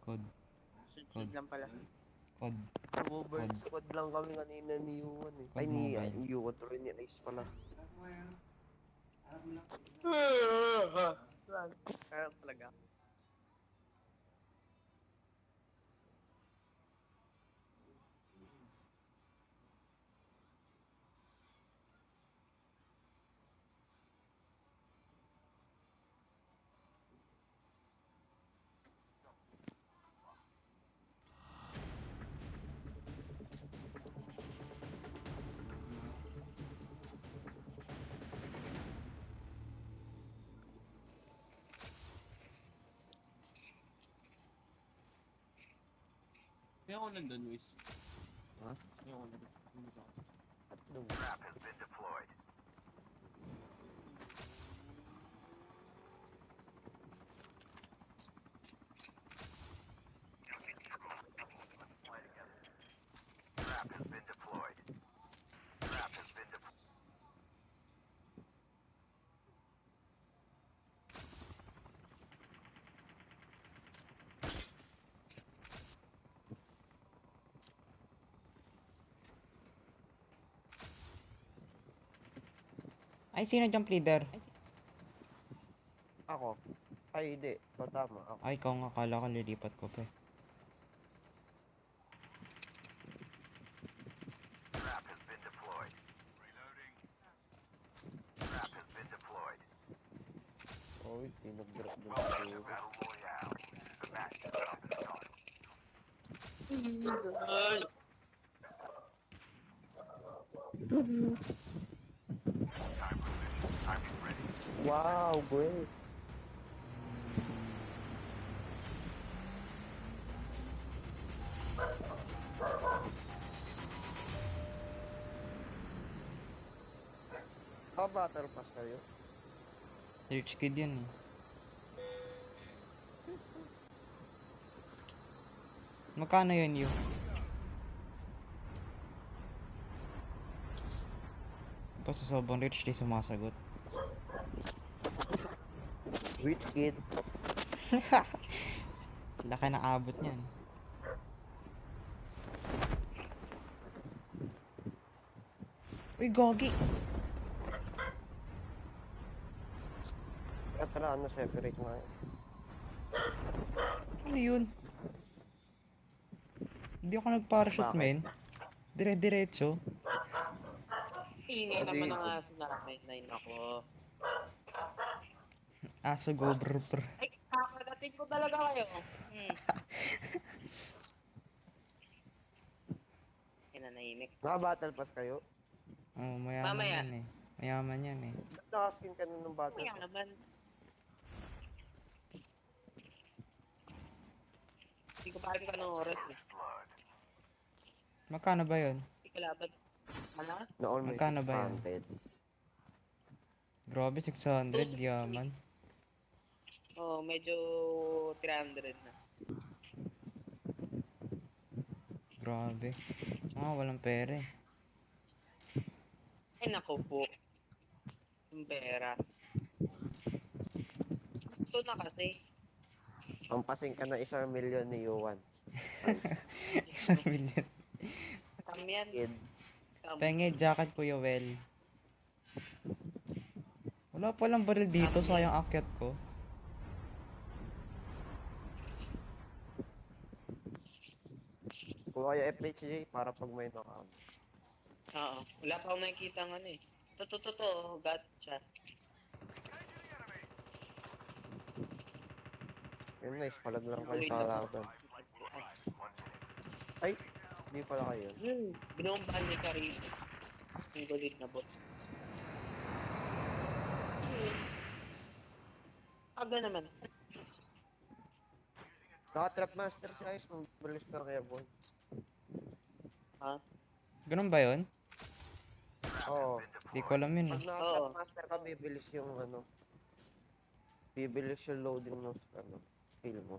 Code. Sunod lang pala. Code. Overworld squad lang kami kanina ni Yuan eh. Ay, Code ni mobile. Yuan tuloy ni Ice pala. Kaya talaga. Kaya ako nandun, Luis. Ha? Kaya ako nandun. At nung... Ay, sino jump leader? Ako? Ay, hindi. So, tama. Ako. Ay, ikaw nga, akala ko lilipat ko pa. Uy, tinag-drop doon sa dulo. Wow, great. Battle pass kayo? Rich kid yun eh. Magkano yun yun? Basta sobrang rich, di sumasagot. Rich kid. Laki na abot niyan. Uy, gogi! Tara, ano, separate nga yun. Ano yun? Hindi ako nag-parachute, Bakit? men. Dire-diretso. Ingay Adi. naman ang aso namin. Ay, nako. Aso go brr brr. Ay, kakagating ko talaga kayo. Kinanahimik. Naka-battle pass kayo? Oh, mayaman Mamaya. yan eh. Mayaman yan eh. Nakaskin ka na ng battle Kaya pass. naman. Hindi ko pa rin ka ng oras eh. Magkano ba yun? Hindi ko laban. Ano? Na all may Magkano ba yun? 600. Grabe, 600, yaman. Oo, medyo 300 na. Grabe. Walang pera eh. Ay, nako po. Yung pera. Ito na kasi. Pampasing ka na 1,000,000 ni Yuan. 1 million. Scam yan. Kid. Scam. Penge, jacket Kuya Well. Wala palang baril dito, sayang akyat ko. Kung kaya FHJ para pag may knock-out. Oo. Wala pa akong nakikita ng ano eh. Totoo. Gotcha. Yun nice, palag lang kayo sa kalaban. Ay, hindi pala kayo. Binombahan ni Karin. Ang gulit na bot. Aga naman. Naka-trap master si Ice, mabalis na kaya boy. Ha? Ganun ba yun? Oo. Di ko alam yun Pag eh. naka-trap master ka, bibilis yung ano. Bibilis yung loading ng ano, skill mo.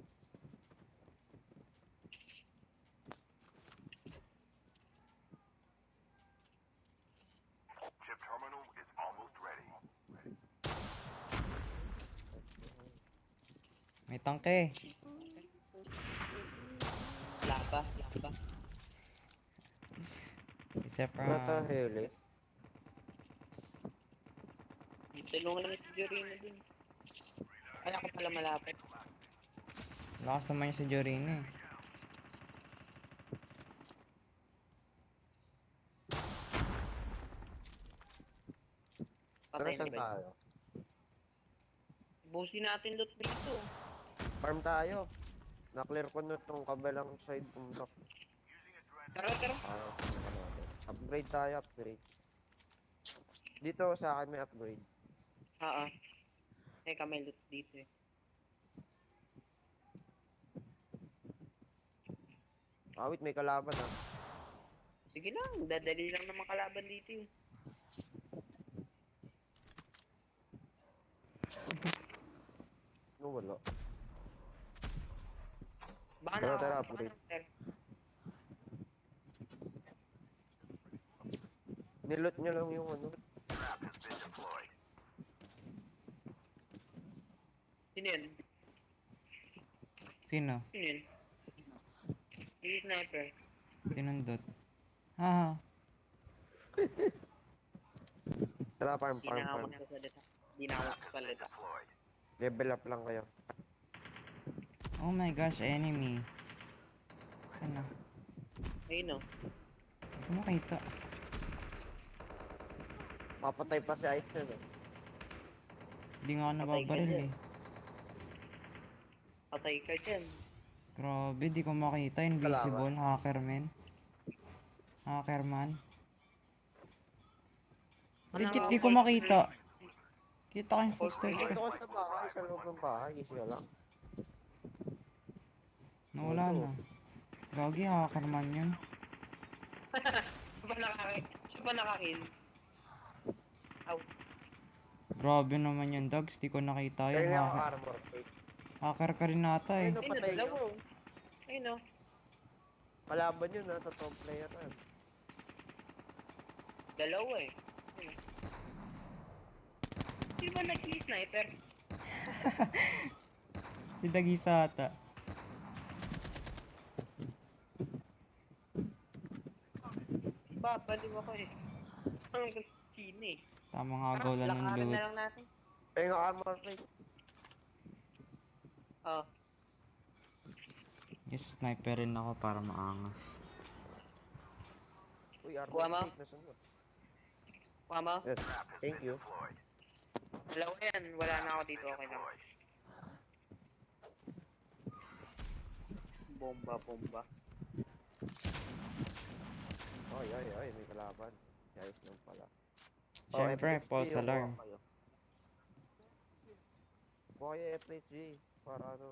May tangke. Lamba. Isa Wala tayo from... heli. Tulungan naman si Jorino dun. Ay, ako pala malapit. Lakas naman niya sa Jorina eh. Pero Patay na saan ba? tayo? Busin natin loot dito. Farm tayo. Na-clear ko na itong kabilang side ng block. Tara, tara. Upgrade tayo, upgrade. Dito sa akin may upgrade. Oo. Teka, may loot dito eh. Ah, wait, may kalaban ah. Sige lang, dadali lang naman kalaban dito eh. No, wala. Baka Tara, tara, nakakapasa ka upgrade. ng ter. Nilot nyo lang yung ano. Sino yun? Sino? Sino yun? Yung sniper. Sinundot? Ah, Tara, farm, Di farm, na ako farm. magsasalita. Di na ako magsasalita. Level up lang kayo. oh my gosh, enemy. Ano? Ayun o. Hindi ko makita. Papatay pa si Ice yun eh. Hindi nga ako Patay ka nababaril dyan. eh. Patay ka dyan. Grabe, di ko makita. Invisible, hacker man. Hacker man. Legit, di ko makita. Kita ko yung footsteps Dito ko. ko sa bahay, sa loob ng bahay. Easy ka lang. Nawala na. Gagi, hacker man yun. Siya pa nakakin. Aw. Grabe naman yun, dogs. Di ko nakita Kaya yun. nga ako Hacker, armor plate. hacker ka rin ata eh. Ayun o, Ayun o, patay nyo. dalawa o. Ayun o. Kalaban yun ha, sa top player yan. Dalawa eh. Ayun o. Di ba nag-sniper? Si Dagisa ata. Babaliw ako eh. Ang sino eh. Tamang agaw lang ng Lakarin na loot. lang natin. Kaya nga armor plate. Oh. Yes, sniper rin ako para maangas. Uy, armor Kuha mo? plate. Nasaan mo? Kuha mo? Yes, thank you. Dalawa yan. Wala na ako dito. Okay lang. Bomba, bomba. Ay, ay, ay, may kalaban. Si Ice lang pala. Siyempre, FHG, false yung alarm. kuha kayo. Kuha kayo FHG. Para ano,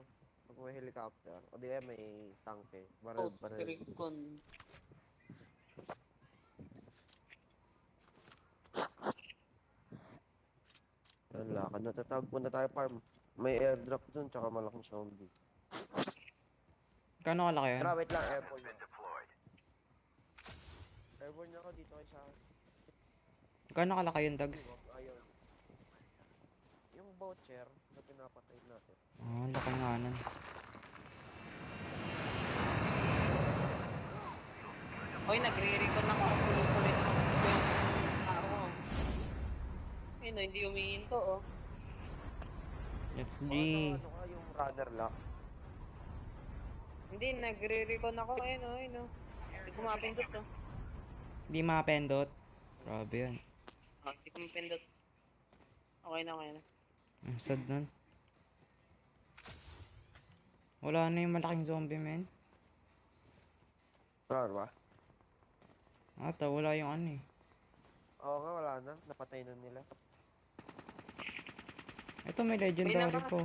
pag may helicopter. O di kaya may tank eh. Baril, Oh, baril. Recon. Yan, lakad na tatawag. Punta tayo farm. May airdrop dun, tsaka malaking zombie. Kano kalaki yun? Tara, wait lang, airborne na. Airborne na ako dito kay sa akin. Kano kalaki yun, dogs? Ayun. Yung voucher na pinapatay natin. Oh, laki nga nun. Hoy, nagre-recon ako. Tuloy-tuloy na ako. Yung tao. Ayun o, hindi humihinto oh. Let's G. Ano ka, yung runner lock. Hindi, nagre-recon ako. Ayun o, ayun o. Hindi ko mapindot oh. Di mapendot. Grabe yun. Ah, hindi ko mapindot. Okay na, okay na. Ang sad nun. Wala na yung malaking zombie, man. Runner ba? Ata, wala yung ano eh. Oo nga, wala na. Napatay na nila. Ito may legendary naka- po.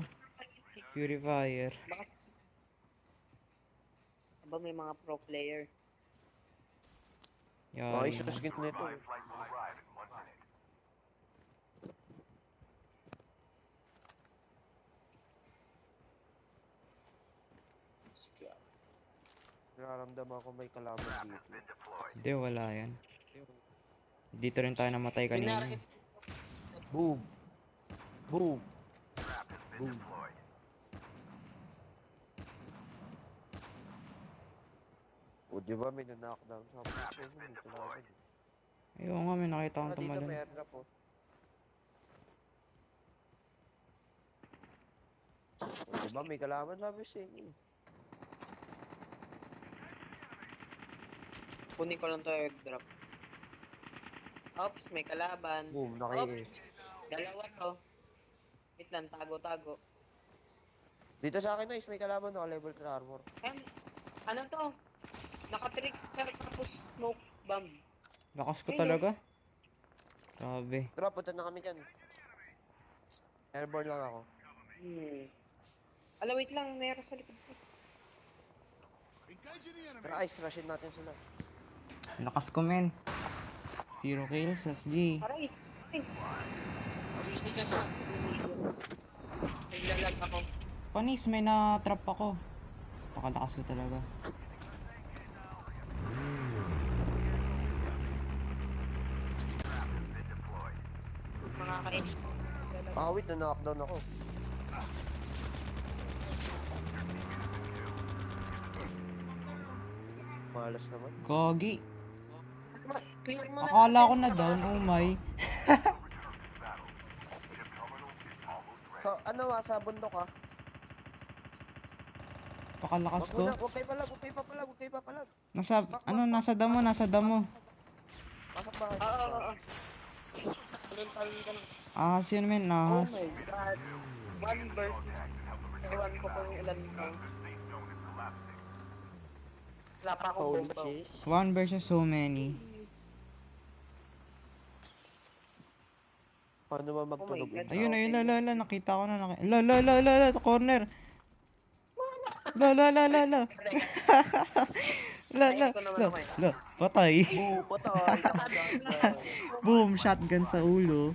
Purifier. Baka... Aba, may mga pro player. Mga Yari issues na. skin nito eh. Nararamdaman ko may kalaban dito. Hindi, wala yan. Dito rin tayo namatay kanina. Binarkit. Boom! Boom! Boom! O, di ba may na-knockdown sa puso mo dito na agad. Ayun nga, may nakita akong Dito tumalon. may airdrop oh. O, di ba may kalaban sabi sa inyo. Kunin ko lang to airdrop. Ops, may kalaban. Boom, Ops, naki dalawa to. Wait lang, tago-tago. Dito sa akin Noise, may kalaban naka-level 3 armor. Ano to? Naka-trickster tapos smoke bomb. Lakas ko Ayun, talaga. Grabe. Drop, punta na kami dyan. Airborne lang ako. Wait lang, meron sa likod ko. Tara, ice rushin natin sila. Lakas ko, men. 0 kills, SG. Aray! Ay! Busy ka siya. Naglalag ako. Panis, may na-trap ako. Pakalakas ko talaga. Makakain. Wait, na-knockdown ako. Malas naman. Gogi. Clear mo na. Akala ko na down, oh my. So, ano sa bundok ha? Pakalakas Wag ko. muna, huwag kayo papalag. Nasa damo. Pasok ba kayo? Oo. Talon ka na. Ahas yun, men, Oh ahas. my god. One burst. Ewan ko kung ilan to. Wala pa akong Holy bomba. shit. 1 versus so many. Paano ba magtunog? Oh my God. Ayun, nakita ko na. Corner. La. Patay. Patay. Boom, shotgun sa ulo.